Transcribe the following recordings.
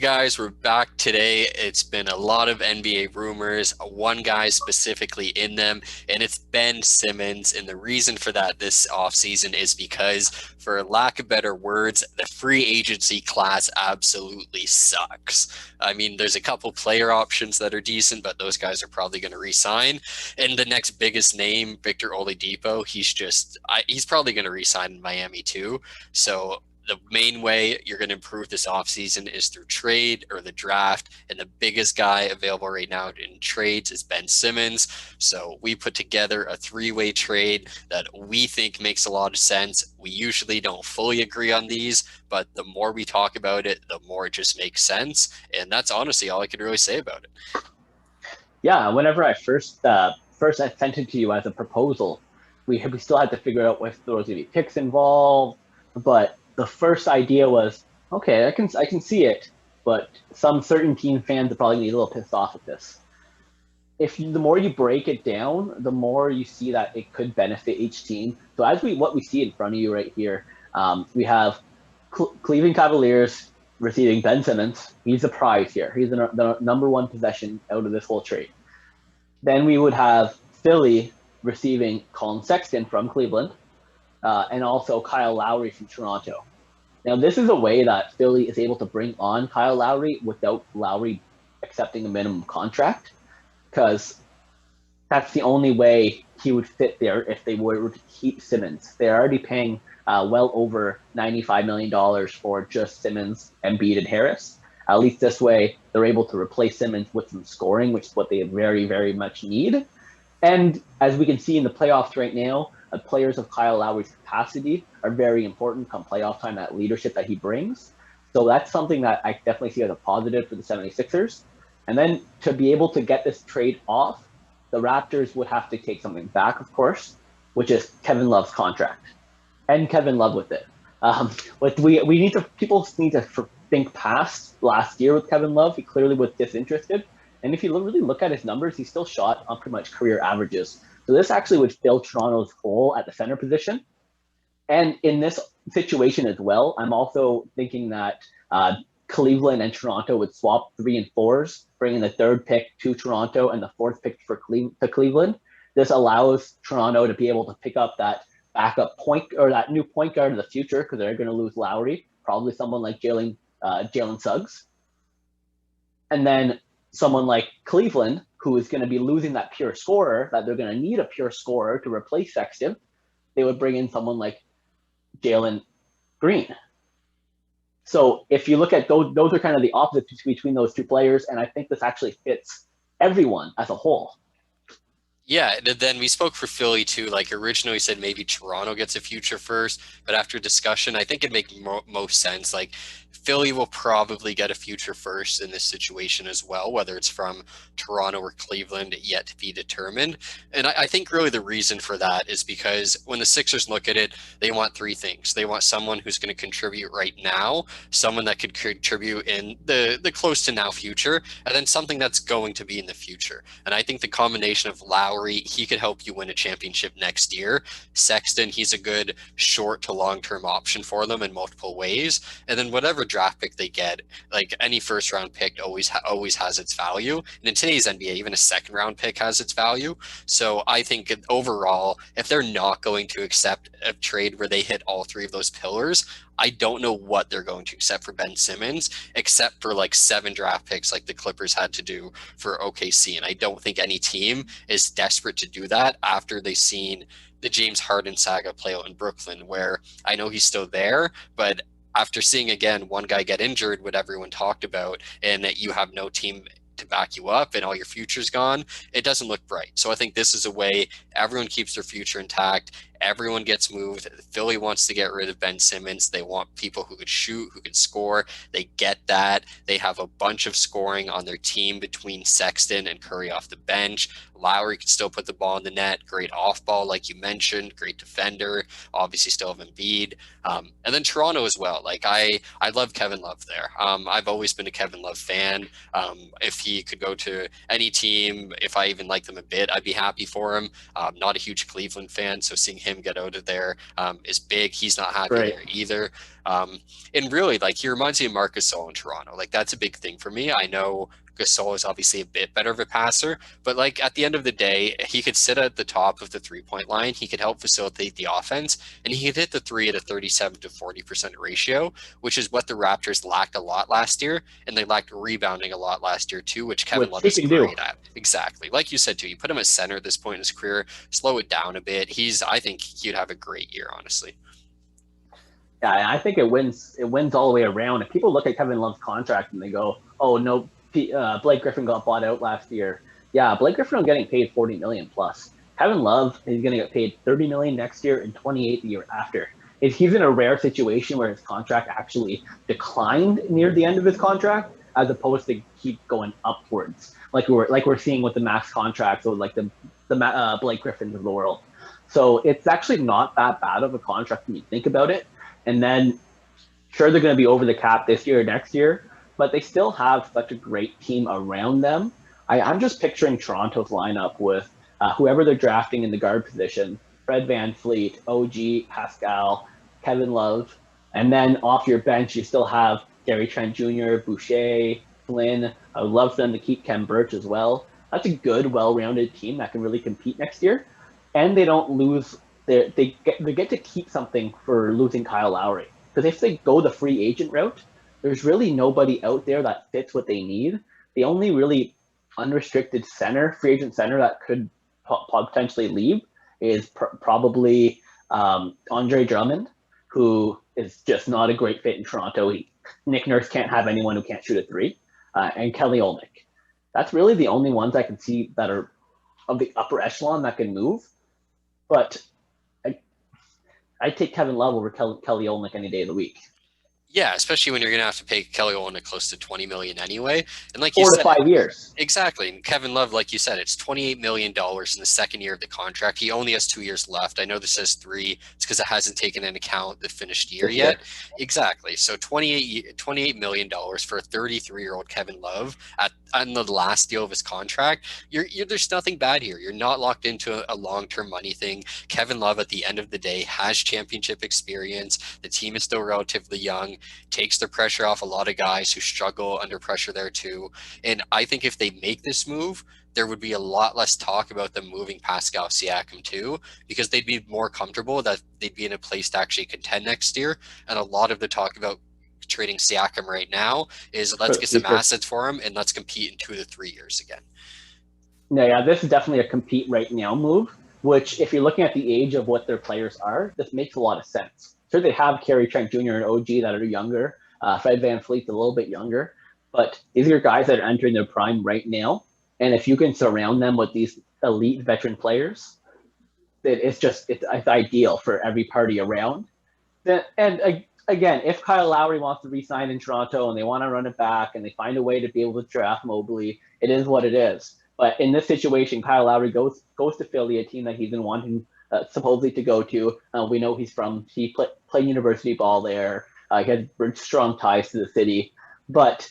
guys, we're back today. It's been a lot of NBA rumors, one guy specifically in them, and it's Ben Simmons. And the reason for that this offseason is because, for lack of better words, the free agency class absolutely sucks. I mean, there's a couple player options that are decent, but those guys are probably going to re-sign. And the next biggest name, Victor Oladipo, he's probably going to re-sign in Miami too. So the main way you're going to improve this offseason is through trade or the draft. And the biggest guy available right now in trades is Ben Simmons. So we put together a three-way trade that we think makes a lot of sense. We usually don't fully agree on these, but the more we talk about it, the more it just makes sense. And that's honestly all I can really say about it. Yeah, whenever I sent it to you as a proposal, we still had to figure out if there was going to be picks involved. But the first idea was, okay, I can see it, but some certain team fans are probably gonna be a little pissed off at this. The more you break it down, the more you see that it could benefit each team. So what we see in front of you right here, we have Cleveland Cavaliers receiving Ben Simmons. He's the prize here. He's the number one possession out of this whole trade. Then we would have Philly receiving Colin Sexton from Cleveland, and also Kyle Lowry from Toronto. Now, this is a way that Philly is able to bring on Kyle Lowry without Lowry accepting a minimum contract, because that's the only way he would fit there if they were to keep Simmons. They're already paying well over $95 million for just Simmons, Embiid, and Harris. At least this way, they're able to replace Simmons with some scoring, which is what they very, very much need. And as we can see in the playoffs right now, players of Kyle Lowry's capacity are very important come playoff time, that leadership that he brings. So that's something that I definitely see as a positive for the 76ers. And then to be able to get this trade off, the Raptors would have to take something back, of course, which is Kevin Love's contract. And Kevin Love with it. But people need to think past last year with Kevin Love. He clearly was disinterested. And if you really look at his numbers, he still shot on pretty much career averages. So this actually would fill Toronto's hole at the center position. And in this situation as well, I'm also thinking that Cleveland and Toronto would swap 3 and 4s, bringing the third pick to Toronto and the fourth pick to Cleveland. This allows Toronto to be able to pick up that backup point or that new point guard in the future, because they're going to lose Lowry, probably someone like Jalen Suggs. And then someone like Cleveland, who is going to be losing that pure scorer, that they're going to need a pure scorer to replace Sexton, they would bring in someone like Jalen Green. So if you look at those are kind of the opposites between those two players, and I think this actually fits everyone as a whole. Yeah, then we spoke for Philly too. Like originally, we said maybe Toronto gets a future first, but after discussion, I think it'd make most sense. Like Philly will probably get a future first in this situation as well, whether it's from Toronto or Cleveland, yet to be determined. And I think really the reason for that is because when the Sixers look at it, they want three things. They want someone who's going to contribute right now, someone that could contribute in the close to now future, and then something that's going to be in the future. And I think the combination of Lowry, he could help you win a championship next year. Sexton, he's a good short to long-term option for them in multiple ways. And then whatever draft pick they get, like any first round pick always has its value. And in today's NBA, even a second round pick has its value. So I think overall, if they're not going to accept a trade where they hit all three of those pillars, I don't know what they're going to accept for Ben Simmons, except for like 7 draft picks like the Clippers had to do for OKC. And I don't think any team is desperate to do that after they've seen the James Harden saga play out in Brooklyn, where I know he's still there, but after seeing again one guy get injured, what everyone talked about, and that you have no team to back you up and all your future's gone, it doesn't look bright. So I think this is a way everyone keeps their future intact. Everyone gets moved. Philly wants to get rid of Ben Simmons. They want people who could shoot, who could score. They get that. They have a bunch of scoring on their team between Sexton and Curry off the bench. Lowry can still put the ball in the net. Great off ball, like you mentioned. Great defender. Obviously still have Embiid. And then Toronto as well. Like I love Kevin Love there. I've always been a Kevin Love fan. If he could go to any team, if I even like them a bit, I'd be happy for him. Not a huge Cleveland fan, so seeing him get out of there is big. He's not happy Right. there either. And really, like, he reminds me of Marc Gasol in Toronto. Like, that's a big thing for me. I know Gasol is obviously a bit better of a passer, but like at the end of the day, he could sit at the top of the 3-point line. He could help facilitate the offense, and he could hit the three at a 37 to 40% ratio, which is what the Raptors lacked a lot last year, and they lacked rebounding a lot last year too, which Kevin which Love he is can do. great at. Exactly, like you said too. You put him at center at this point in his career, slow it down a bit. I think he'd have a great year, honestly. Yeah, I think it wins. It wins all the way around. If people look at Kevin Love's contract and they go, "Oh no, Blake Griffin got bought out last year." Yeah, Blake Griffin is getting paid 40 million plus. Kevin Love is going to get paid 30 million next year and 28 the year after. He's in a rare situation where his contract actually declined near the end of his contract, as opposed to keep going upwards, like we're seeing with the max contracts or like the Blake Griffins of the world. So it's actually not that bad of a contract when you think about it. And then, sure, they're going to be over the cap this year or next year, but they still have such a great team around them. I'm just picturing Toronto's lineup with whoever they're drafting in the guard position: Fred VanVleet, OG, Pascal, Kevin Love. And then off your bench, you still have Gary Trent Jr., Boucher, Flynn. I would love for them to keep Ken Burch as well. That's a good, well-rounded team that can really compete next year. And they don't lose they get to keep something for losing Kyle Lowry. Because if they go the free agent route, there's really nobody out there that fits what they need. The only really unrestricted free agent center that could potentially leave is probably Andre Drummond, who is just not a great fit in Toronto. Nick Nurse can't have anyone who can't shoot a three, and Kelly Olynyk. That's really the only ones I can see that are of the upper echelon that can move. But I'd take Kevin Love over Kelly Olynyk any day of the week. Yeah, especially when you're going to have to pay Kelly Olynyk close to 20 million anyway. And like you 4 to said, 5 years. exactly. And Kevin Love, like you said, it's $28 million in the second year of the contract. He only has 2 years left. I know this says 3. It's because it hasn't taken into account the finished year yet. Exactly. So $28 million for a 33-year-old Kevin Love on the last deal of his contract. There's nothing bad here. You're not locked into a long-term money thing. Kevin Love, at the end of the day, has championship experience. The team is still relatively young, takes the pressure off a lot of guys who struggle under pressure there too. And I think if they make this move, there would be a lot less talk about them moving Pascal Siakam too, because they'd be more comfortable that they'd be in a place to actually contend next year. And a lot of the talk about trading Siakam right now is let's get some assets for him and let's compete in 2 to 3 years again. Yeah, this is definitely a compete right now move, which if you're looking at the age of what their players are, this makes a lot of sense. Sure, they have Gary Trent Jr. and OG that are younger. Fred VanVleet's a little bit younger, but these are guys that are entering their prime right now. And if you can surround them with these elite veteran players, it's ideal for every party around. And again, if Kyle Lowry wants to re-sign in Toronto and they want to run it back and they find a way to be able to draft Mobley, it is what it is. But in this situation, Kyle Lowry goes to Philly, a team that he's been wanting supposedly to go to. We know he played university ball there. He had strong ties to the city. But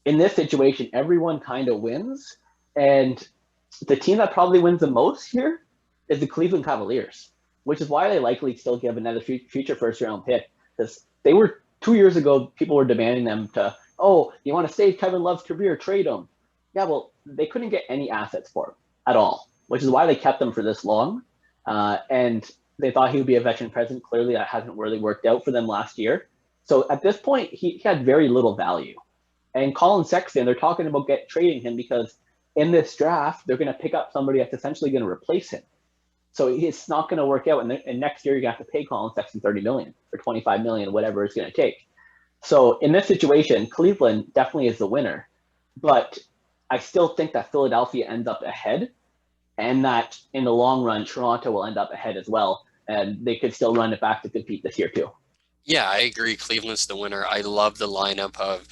in this situation, everyone kind of wins. And the team that probably wins the most here is the Cleveland Cavaliers, which is why they likely still give another future first-round pick. Because they were 2 years ago, people were demanding them to, you want to save Kevin Love's career, trade him. Yeah, well, they couldn't get any assets for him at all, which is why they kept him for this long. And they thought he would be a veteran presence. Clearly, that hasn't really worked out for them last year. So at this point, he had very little value. And Colin Sexton, they're talking about trading him because in this draft, they're going to pick up somebody that's essentially going to replace him. So it's not going to work out. And next year, you're going to have to pay Colin Sexton $30 million or $25 million, whatever it's going to take. So in this situation, Cleveland definitely is the winner. But I still think that Philadelphia ends up ahead, and that in the long run, Toronto will end up ahead as well. And they could still run it back to compete this year too. Yeah, I agree. Cleveland's the winner. I love the lineup of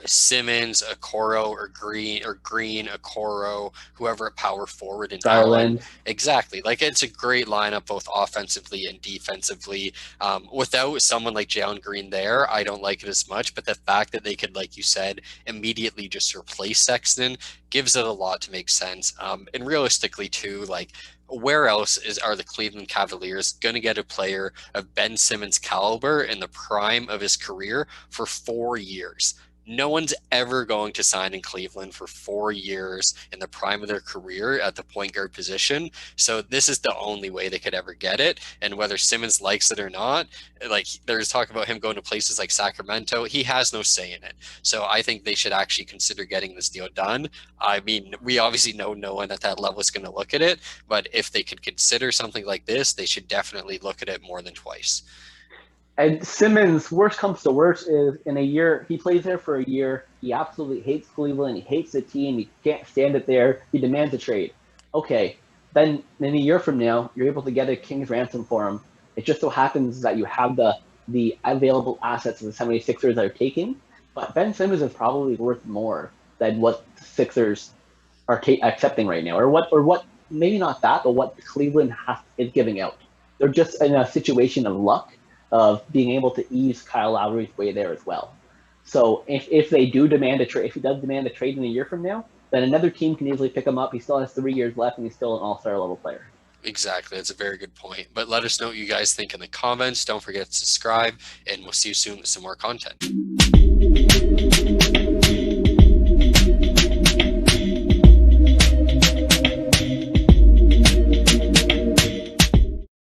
Simmons, Okoro, or Green, Okoro, whoever at power forward in Garland. Exactly. Like, it's a great lineup, both offensively and defensively. Without someone like Jalen Green there, I don't like it as much. But the fact that they could, like you said, immediately just replace Sexton gives it a lot to make sense. And realistically, too, like, where else are the Cleveland Cavaliers going to get a player of Ben Simmons' caliber in the prime of his career for 4 years? No one's ever going to sign in Cleveland for 4 years in the prime of their career at the point guard position. So this is the only way they could ever get it. And whether Simmons likes it or not, like there's talk about him going to places like Sacramento, he has no say in it. So I think they should actually consider getting this deal done. I mean, we obviously know no one at that level is going to look at it, but if they could consider something like this, they should definitely look at it more than twice. And Simmons, worst comes to worst, is in a year, he plays there for a year. He absolutely hates Cleveland. He hates the team. He can't stand it there. He demands a trade. Okay. Then in a year from now, you're able to get a king's ransom for him. It just so happens that you have the available assets of the 76ers that are taking. But Ben Simmons is probably worth more than what the Sixers are accepting right now, or what maybe not that, but what Cleveland is giving out. They're just in a situation of luck of being able to ease Kyle Lowry's way there as well. So if they do demand a trade, if he does demand a trade in a year from now, then another team can easily pick him up. He still has 3 years left, and he's still an all-star level player. Exactly. That's a very good point. But let us know what you guys think in the comments. Don't forget to subscribe, and we'll see you soon with some more content.